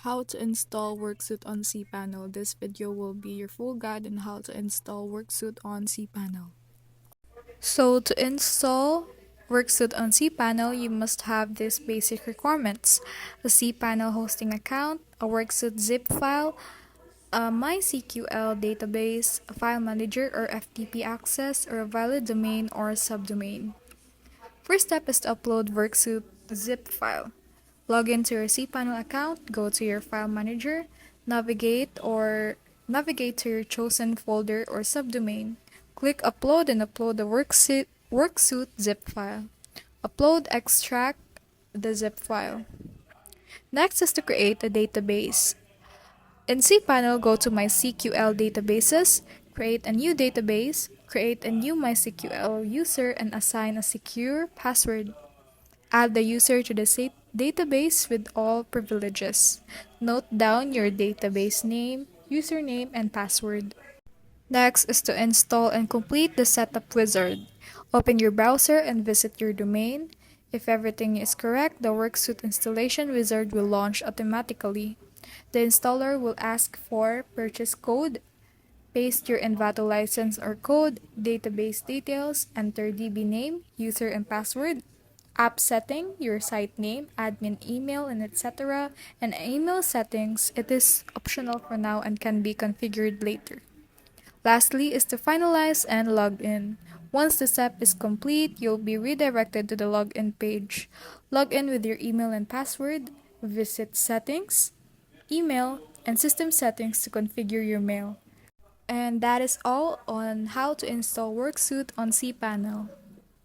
How to install Worksuite on cPanel. This video will be your full guide on how to install Worksuite on cPanel. So to install Worksuite on cPanel, you must have these basic requirements: a cPanel hosting account, a Worksuite zip file, a MySQL database, a file manager or FTP access, or a valid domain or subdomain. First step is to upload Worksuite zip file. Log into your cPanel account, go to your file manager, navigate to your chosen folder or subdomain. Click upload and upload the Worksuite zip file. Upload, extract the zip file. Next is to create a database. In cPanel, go to MySQL databases, create a new database, create a new MySQL user and assign a secure password. Add the user to the database with all privileges. Note down your database name, username, and password. Next is to install and complete the setup wizard. Open your browser and visit your domain. If everything is correct, the Worksuite installation wizard will launch automatically. The installer will ask for purchase code. Paste your Envato license or code, database details, enter DB name, user and password, app setting, your site name, admin email, and etc. And email settings, it is optional for now and can be configured later. Lastly is to finalize and log in. Once the step is complete, you'll be redirected to the login page. Log in with your email and password, visit settings, email, and system settings to configure your mail. And that is all on how to install Worksuite on cPanel.